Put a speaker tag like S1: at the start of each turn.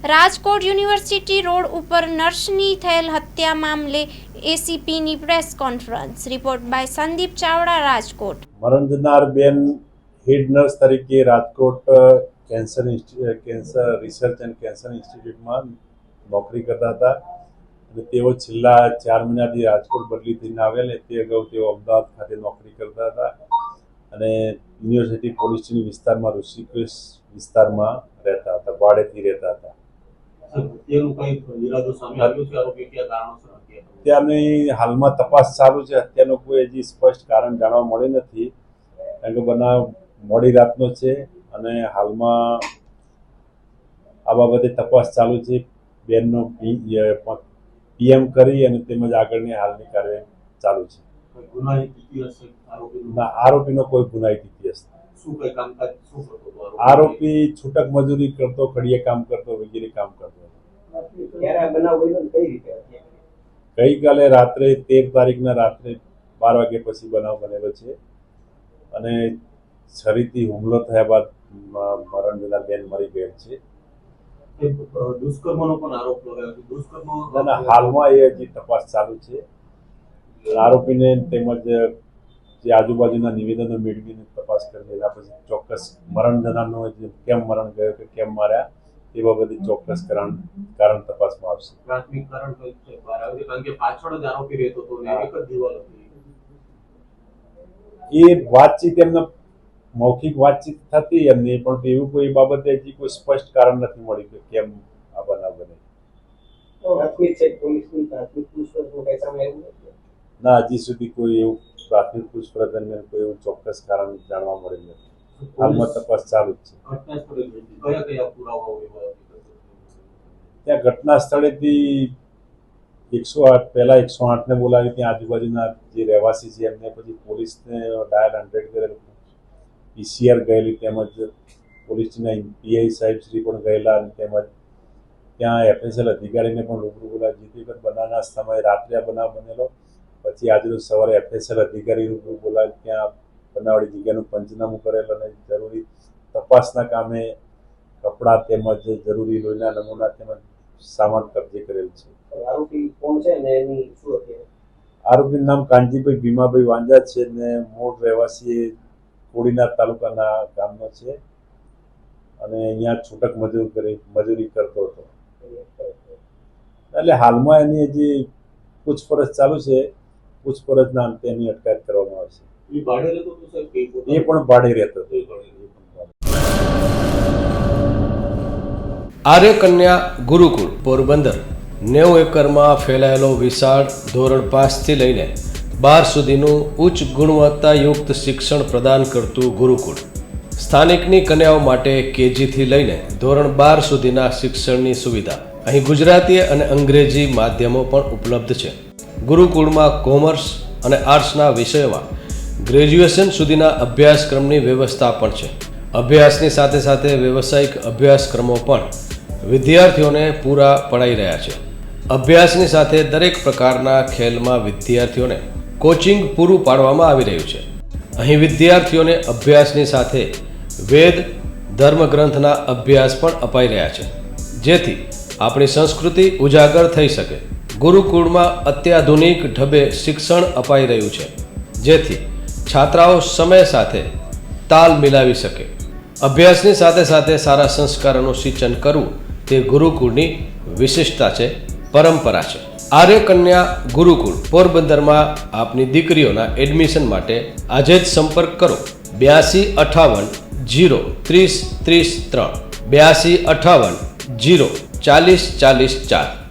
S1: Rajkot university road ઉપર નર્સની થયેલ હત્યા મામલે એસીપીની press conference. Report by Sandeep Chavda, Rajkot.
S2: મરણ જનાર બેન હેડ નર્સ તરીકે Rajkot cancer research and cancer ઇન્સ્ટિટ્યૂટમાં નોકરી કરતા હતા અને તેઓ છેલ્લા 4 મહિનાથી રાજકોટ બદલી થઈને આવેલ. તે અગાઉ તેઓ અમદાવાદ ખાતે નોકરી કરતા હતા અને યુનિવર્સિટી પોલીસ વિસ્તારમાં ઋષિકેશ વિસ્તારમાં રહેતા હતા, ભાડેથી રહેતા હતા. ત્યાંની હાલમાં તપાસ ચાલુ છે. હત્યાનું કોઈ હજી સ્પષ્ટ કારણ જાણવા મળ્યું નથી, કારણ કે બનાવ મોડી રાતનો છે અને હાલમાં આ બાબતે તપાસ ચાલુ છે. બેનનો પીએમ કરી અને તેમજ આગળની હાલની કાર્યવાહી ચાલુ છે. આરોપીનો કોઈ ગુનાહિત ઇતિહાસ આરોપી છૂટક મજૂરી કરતો, કડીએ કામ કરતો, વગેરે કામ કરતો. ગઈકાલે રાત્રે 13 તારીખના રાત્રે 12 વાગ્યા પછી બનાવ બનેલો છે અને છરીથી હુમલો થયા બાદ મરણ જનાર બેન મરી ગયેલ છે.
S3: દુષ્કર્મનો પણ આરોપ લગાવ્યો છે. દુષ્કર્મ
S2: હાલમાં એ હજી તપાસ ચાલુ છે. આરોપીને તેમજ જે આજુબાજુના નિવેદનો મેળવીને તપાસ કરી એના પછી ચોક્કસ મરણ જનારનો કેમ મરણ ગયો કે કેમ માર્યા તે બાબતે ચોક્કસ કારણ તપાસમાં આવશે.
S3: પ્રાથમિક કારણ કયું છે? કારણ કે પાછળ જ આરોપી રહેતો હતો ને એક જ દિવાલ હતી.
S2: એ વાતચીત એમના મૌખિક વાતચીત થતી એમની, પણ એવું કોઈ બાબતે હજી કોઈ સ્પષ્ટ કારણ નથી મળ્યું કે કેમ આ બનાવ બને. ના, હજી સુધી કોઈ એવું પ્રાથમિક પૂછપરછ દરમિયાન કોઈ એવું ચોક્કસ કારણ જાણવા મળેલ નથી. હાલમાં તપાસ ચાલુ જ છે. ત્યાં ઘટના સ્થળેથી 108 પહેલા 108 ને બોલાવી, ત્યાં આજુબાજુના જે રહેવાસી છે એમને પછી પોલીસને ડાયલ 100 કરેલ, પીસીઆર ગયેલી, તેમજ પોલીસના પીઆઈ સાહેબ શ્રી પણ ગયેલા અને તેમજ ત્યાં એફએસએલ અધિકારીને પણ રૂબરૂ બોલાવી. જે વખત બનાવના સમયે રાત્રે આ બનાવ બનેલો, પછી આજરોજ સવારે એફએસએલ અધિકારી રૂબરૂ બોલાવી ત્યાં બનાવવાળી જગ્યાનું પંચનામું કરેલ અને જરૂરી તપાસના કામે કપડાં તેમજ જરૂરી લોહીના નમૂના તેમજ સામાન કબજે કરેલ છે.
S3: આરોપી કોણ છે અને એની શું હતી?
S2: આરોપીનું નામ કાનજીભાઈ ભીમાભાઈ વાંજા છે ને મૂળ રહેવાસી કોડીનાર તાલુકાના ગામનો છે અને અહીંયા છૂટક મજૂરી કરતો હતો. એટલે હાલમાં એની હજી પૂછપરછ ચાલુ છે. પૂછપરછના અંતે એની અટકાયત કરવામાં આવશે.
S3: એ ભાડે રહેતો હતો સાહેબ?
S2: એ પણ ભાડે રહેતો હતો.
S4: આર્ય કન્યા ગુરુકુળ પોરબંદર 90 એકરમાં ફેલાયેલો વિશાળ ધોરણ 5 થી લઈને 12 સુધીનું ઉચ્ચ ગુણવત્તાયુક્ત શિક્ષણ પ્રદાન કરતું ગુરુકુળ. સ્થાનિકની કન્યાઓ માટે કેજીથી લઈને ધોરણ 12 સુધીના શિક્ષણની સુવિધા. અહીં ગુજરાતી અને અંગ્રેજી માધ્યમો પણ ઉપલબ્ધ છે. ગુરુકુળમાં કોમર્સ અને આર્ટ્સના વિષયોમાં ગ્રેજ્યુએશન સુધીના અભ્યાસક્રમની વ્યવસ્થા પણ છે. અભ્યાસની સાથે સાથે વ્યવસાયિક અભ્યાસક્રમો પણ વિદ્યાર્થીઓને પૂરા પડાઈ રહ્યા છે. અભ્યાસની સાથે દરેક પ્રકારના ખેલમાં વિદ્યાર્થીઓને કોચિંગ પૂરું પાડવામાં આવી રહ્યું છે. અહીં વિદ્યાર્થીઓને અભ્યાસની સાથે વેદ ધર્મગ્રંથના અભ્યાસ પણ અપાઈ રહ્યા છે, જેથી આપણી સંસ્કૃતિ ઉજાગર થઈ શકે. ગુરુકુળમાં અત્યાધુનિક ઢબે શિક્ષણ અપાઈ રહ્યું છે, જેથી છાત્રાઓ સમય સાથે તાલ મિલાવી શકે. અભ્યાસની સાથે સાથે સારા સંસ્કારોનું સિંચન કરવું તે ગુરુકુળની વિશિષ્ટતા છે, પરંપરા છે. આર્ય કન્યા ગુરુકુળ પોરબંદરમાં આપની દીકરીઓના એડમિશન માટે આજે જ સંપર્ક કરો. 8258 030 33 8258 040 44.